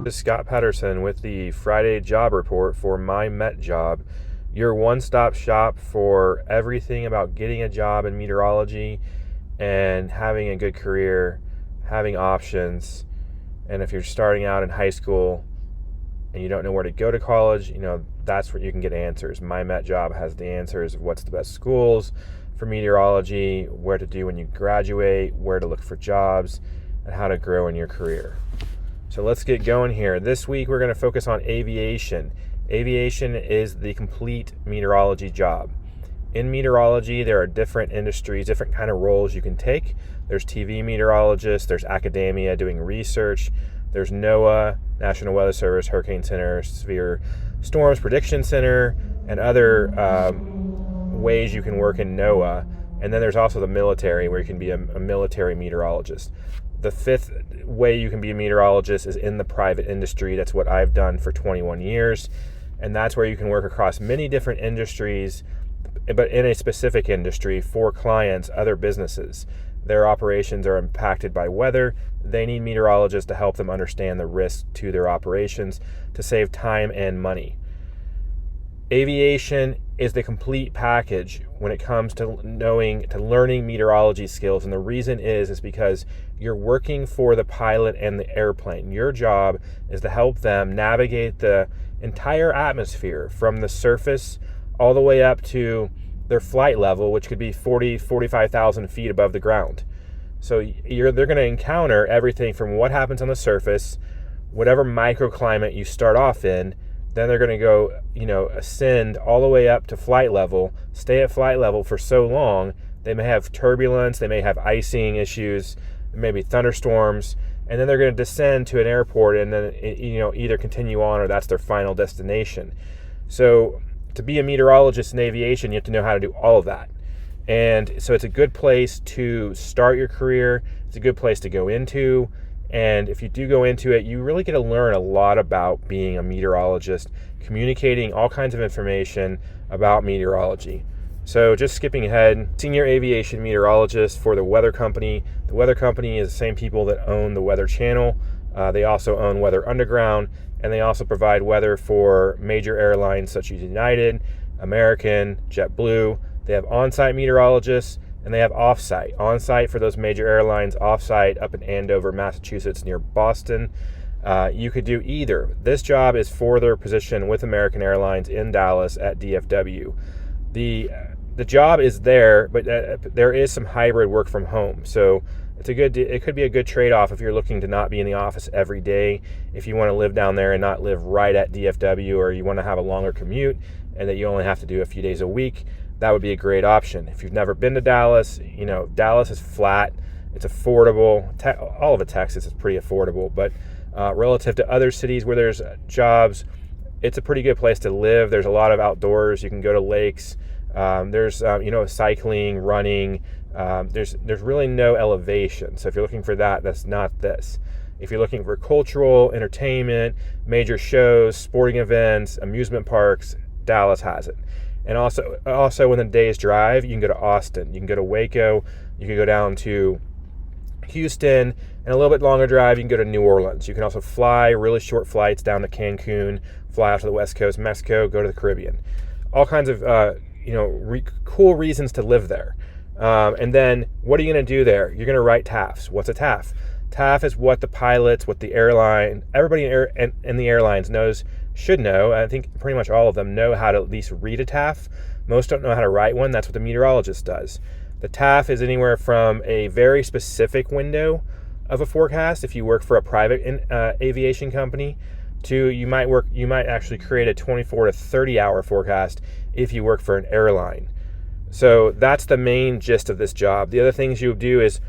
This is Scott Patterson with the Friday Job Report for My Met Job, your one-stop shop for everything about getting a job in meteorology and having a good career, having options. And if you're starting out in high school and you don't know where to go to college, that's where you can get answers. My Met Job has the answers of what's the best schools for meteorology, where to do when you graduate, where to look for jobs, and how to grow in your career. So let's get going here. This week we're going to focus on aviation. Aviation is the complete meteorology job. In meteorology, there are different industries, different kind of roles you can take. There's TV meteorologists, there's academia doing research, there's NOAA, National Weather Service, Hurricane Center, Severe Storms Prediction Center, and other ways you can work in NOAA. And then there's also the military, where you can be a military meteorologist. The fifth way you can be a meteorologist is in the private industry. That's what I've done for 21 years. And that's where you can work across many different industries, but in a specific industry for clients, other businesses. Their operations are impacted by weather. They need meteorologists to help them understand the risk to their operations to save time and money. Aviation is the complete package when it comes to learning meteorology skills. And the reason is because you're working for the pilot and the airplane. Your job is to help them navigate the entire atmosphere from the surface all the way up to their flight level, which could be 45,000 feet above the ground. So they're going to encounter everything from what happens on the surface, whatever microclimate you start off in. Then they're going to go, ascend all the way up to flight level, stay at flight level for so long. They may have turbulence, they may have icing issues, maybe thunderstorms, and then they're going to descend to an airport and then, either continue on or that's their final destination. So to be a meteorologist in aviation, you have to know how to do all of that. And so it's a good place to start your career. It's a good place to go into. And if you do go into it, you really get to learn a lot about being a meteorologist, communicating all kinds of information about meteorology. So just skipping ahead, senior aviation meteorologist for the Weather Company. The Weather Company is the same people that own the Weather Channel. They also own Weather Underground, and they also provide weather for major airlines such as United, American, JetBlue. They have on-site meteorologists, and they have off-site. On-site for those major airlines, off-site up in Andover, Massachusetts, near Boston. You could do either. This job is for their position with American Airlines in Dallas at DFW. The job is there, but there is some hybrid work from home. So it could be a good trade-off if you're looking to not be in the office every day. If you want to live down there and not live right at DFW, or you want to have a longer commute and that you only have to do a few days a week, that would be a great option. If you've never been to Dallas, Dallas is flat. It's affordable. All of Texas is pretty affordable, but relative to other cities where there's jobs, it's a pretty good place to live. There's a lot of outdoors. You can go to lakes. There's cycling, running. There's really no elevation. So if you're looking for that, that's not this. If you're looking for cultural, entertainment, major shows, sporting events, amusement parks, Dallas has it. And also when the day's drive, you can go to Austin, you can go to Waco, you can go down to Houston, and a little bit longer drive, you can go to New Orleans. You can also fly really short flights down to Cancun, fly out to the west coast, Mexico, go to the Caribbean. All kinds of cool reasons to live there. And then what are you going to do there? You're going to write TAFs. What's a TAF? TAF is what the pilots, what the airline, everybody in the airlines should know. I think pretty much all of them know how to at least read a TAF. Most don't know how to write one. That's what the meteorologist does. The TAF is anywhere from a very specific window of a forecast if you work for a private aviation company to you might actually create a 24 to 30 hour forecast if you work for an airline. So that's the main gist of this job. The other things you do is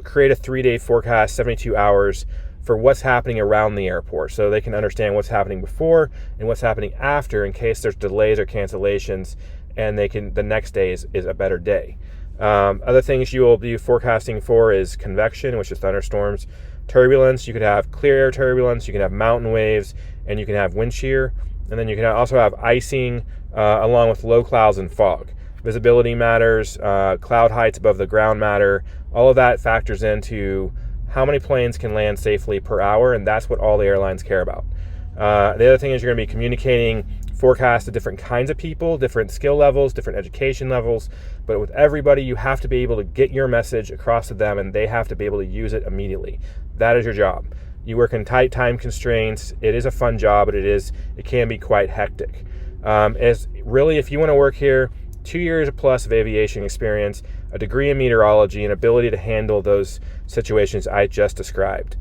create a 3-day forecast, 72 hours for what's happening around the airport, so they can understand what's happening before and what's happening after in case there's delays or cancellations, and the next day is a better day. Other things you will be forecasting for is convection, which is thunderstorms, turbulence. You could have clear air turbulence, you can have mountain waves, and you can have wind shear, and then you can also have icing along with low clouds and fog. Visibility matters, cloud heights above the ground matter. All of that factors into how many planes can land safely per hour, and that's what all the airlines care about. The other thing is you're going to be communicating forecasts to different kinds of people, different skill levels, different education levels, but with everybody, you have to be able to get your message across to them, and they have to be able to use it immediately. That is your job. You work in tight time constraints. It is a fun job, but it can be quite hectic. As really, if you want to work here, 2 years plus of aviation experience, a degree in meteorology, and ability to handle those situations I just described.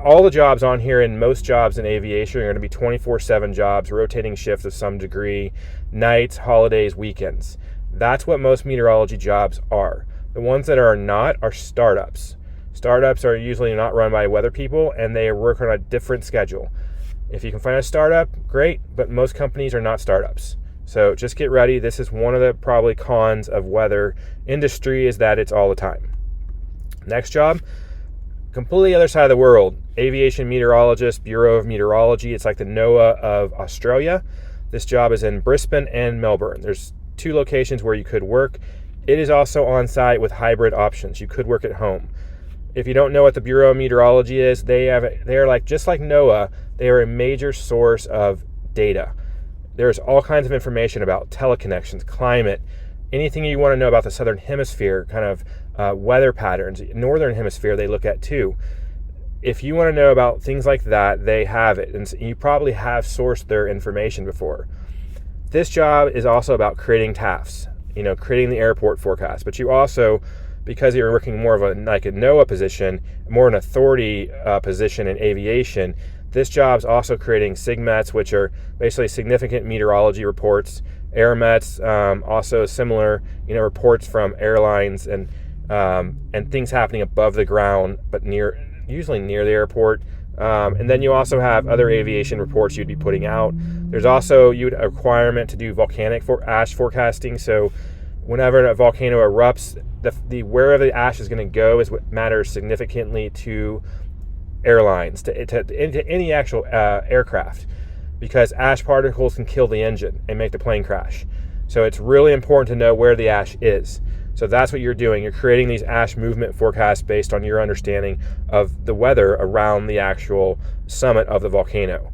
All the jobs on here, and most jobs in aviation, are going to be 24/7 jobs, rotating shifts of some degree, nights, holidays, weekends. That's what most meteorology jobs are. The ones that are not are startups. Startups are usually not run by weather people, and they work on a different schedule. If you can find a startup, great, but most companies are not startups. So just get ready. This is one of the probably cons of weather industry, is that it's all the time. Next job, completely other side of the world. Aviation meteorologist, Bureau of Meteorology. It's like the NOAA of Australia. This job is in Brisbane and Melbourne. There's 2 locations where you could work. It is also on site with hybrid options. You could work at home. If you don't know what the Bureau of Meteorology is, they are like, just like NOAA, they are a major source of data. There's all kinds of information about teleconnections, climate, anything you want to know about the Southern Hemisphere, kind of weather patterns. Northern Hemisphere they look at too. If you want to know about things like that, they have it. And you probably have sourced their information before. This job is also about creating TAFs, creating the airport forecast. But you also, because you're working more of a NOAA position, more an authority position in aviation, this job's also creating SIGMETs, which are basically significant meteorology reports. AirMets, also similar, reports from airlines and things happening above the ground, but usually near the airport. And then you also have other aviation reports you'd be putting out. There's also a requirement to do volcanic ash forecasting. So whenever a volcano erupts, the wherever the ash is going to go is what matters significantly to airlines, to any actual aircraft, because ash particles can kill the engine and make the plane crash. So it's really important to know where the ash is. So that's what you're doing. You're creating these ash movement forecasts based on your understanding of the weather around the actual summit of the volcano.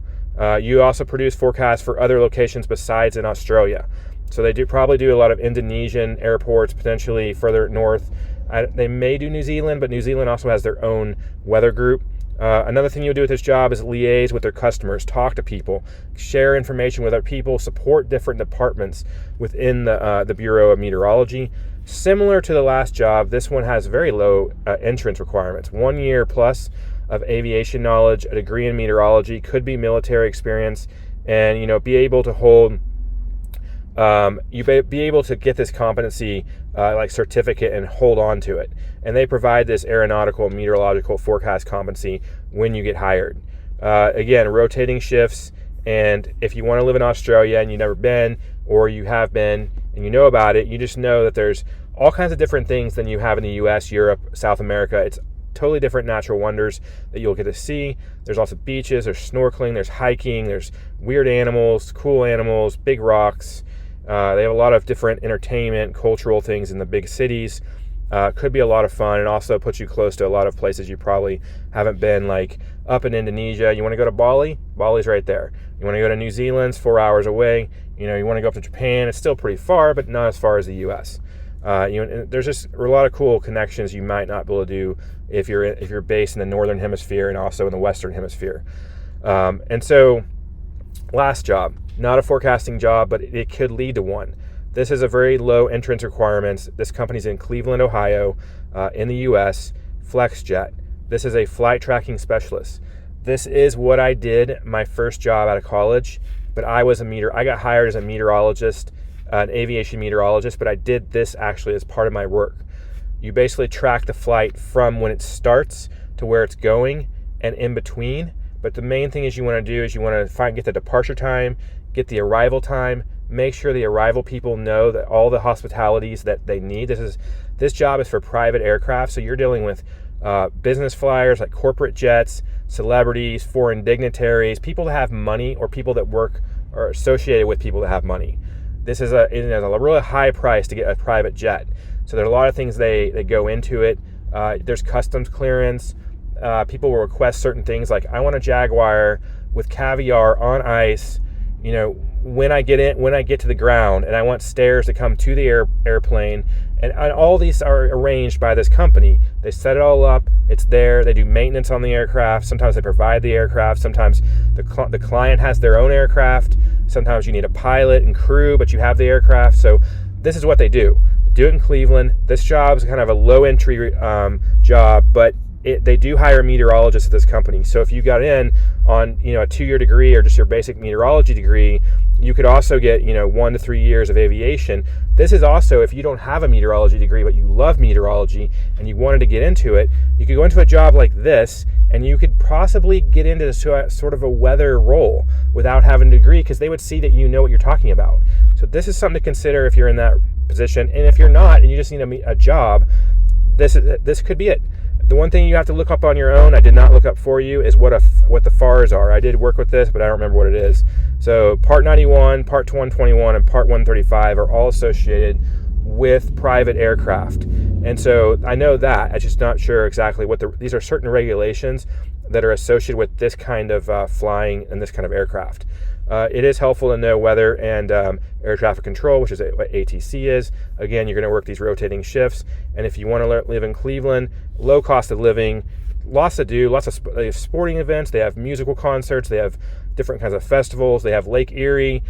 You also produce forecasts for other locations besides in Australia. So they probably do a lot of Indonesian airports, potentially further north. They may do New Zealand, but New Zealand also has their own weather group. Another thing you'll do with this job is liaise with their customers, talk to people, share information with other people, support different departments within the Bureau of Meteorology. Similar to the last job, this one has very low entrance requirements. 1 year plus of aviation knowledge, a degree in meteorology, could be military experience, and be able to hold. Be able to get this competency certificate and hold on to it. And they provide this aeronautical meteorological forecast competency when you get hired. Again, rotating shifts. And if you want to live in Australia and you've never been, or you have been and you know about it, you just know that there's all kinds of different things than you have in the US, Europe, South America. It's totally different natural wonders that you'll get to see. There's lots of beaches, there's snorkeling, there's hiking, there's weird animals, cool animals, big rocks. They have a lot of different entertainment, cultural things in the big cities. Could be a lot of fun, and also puts you close to a lot of places you probably haven't been, like up in Indonesia. You want to go to Bali? Bali's right there. You want to go to New Zealand? It's 4 hours away. You want to go up to Japan? It's still pretty far, but not as far as the U.S. There's just a lot of cool connections you might not be able to do if you're based in the Northern Hemisphere and also in the Western Hemisphere. And so, last job. Not a forecasting job, but it could lead to one. This is a very low entrance requirements. This company's in Cleveland, Ohio, in the U.S., FlexJet. This is a flight tracking specialist. This is what I did my first job out of college, but I got hired as a meteorologist, an aviation meteorologist, but I did this actually as part of my work. You basically track the flight from when it starts to where it's going and in between. But the main thing you want to do is you want to get the departure time, get the arrival time, make sure the arrival people know that all the hospitalities that they need. This job is for private aircraft, so you're dealing with business flyers like corporate jets, celebrities, foreign dignitaries, people that have money, or people that work or associated with people that have money. It is a really high price to get a private jet. So there's a lot of things they go into it. There's customs clearance. People will request certain things like, I want a Jaguar with caviar on ice, when I get to the ground, and I want stairs to come to the airplane. And all these are arranged by this company. They set it all up. It's there. They do maintenance on the aircraft. Sometimes they provide the aircraft. Sometimes the client has their own aircraft. Sometimes you need a pilot and crew, but you have the aircraft. So this is what they do. They do it in Cleveland. This job is kind of a low entry job, but they do hire meteorologists at this company. So if you got in on a 2-year degree or just your basic meteorology degree, you could also get 1 to 3 years of aviation. This is also, if you don't have a meteorology degree but you love meteorology and you wanted to get into it, you could go into a job like this and you could possibly get into sort of a weather role without having a degree, because they would see that you know what you're talking about. So this is something to consider if you're in that position. And if you're not and you just need a job, this could be it. The one thing you have to look up on your own, I did not look up for you, is what the FARs are. I did work with this, but I don't remember what it is. So Part 91, Part 121, and Part 135 are all associated with private aircraft. And so I know that. I'm just not sure exactly these are certain regulations that are associated with this kind of flying and this kind of aircraft. It is helpful to know weather and air traffic control, which is what ATC is. Again, you're going to work these rotating shifts. And if you want to live in Cleveland, low cost of living, lots to do, they have sporting events, they have musical concerts, they have different kinds of festivals, they have Lake Erie,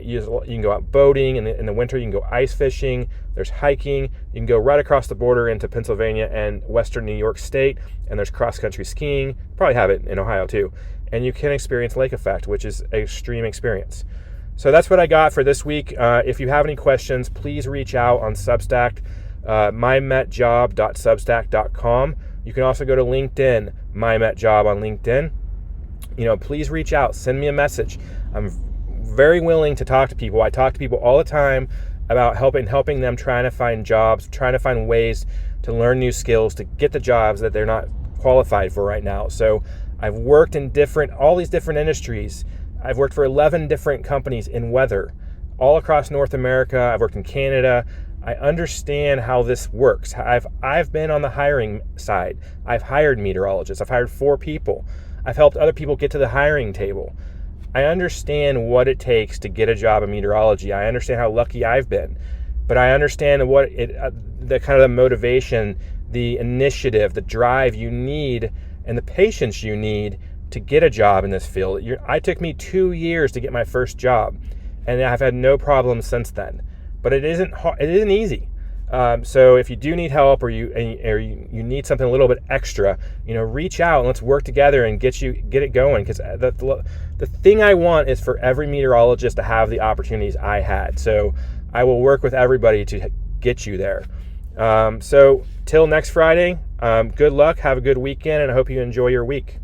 you can go out boating, in the winter you can go ice fishing, there's hiking, you can go right across the border into Pennsylvania and western New York State, and there's cross-country skiing, probably have it in Ohio too, and you can experience lake effect, which is an extreme experience. So that's what I got for this week. If you have any questions, please reach out on Substack, mymetjob.substack.com. You can also go to LinkedIn, mymetjob on LinkedIn. Please reach out, send me a message. I'm very willing to talk to people. I talk to people all the time about helping them trying to find jobs, trying to find ways to learn new skills to get the jobs that they're not qualified for right now. So I've worked in all these different industries. I've worked for 11 different companies in weather all across North America. I've worked in Canada. I understand how this works. I've been on the hiring side. I've hired meteorologists. I've hired 4 people. I've helped other people get to the hiring table. I understand what it takes to get a job in meteorology. I understand how lucky I've been, but I understand the kind of the motivation, the initiative, the drive you need, and the patience you need to get a job in this field. It took me 2 years to get my first job, and I've had no problems since then. But it isn't easy. So if you do need help or you need something a little bit extra, reach out and let's work together and get it going. Because the thing I want is for every meteorologist to have the opportunities I had. So I will work with everybody to get you there. So till next Friday, good luck, have a good weekend, and I hope you enjoy your week.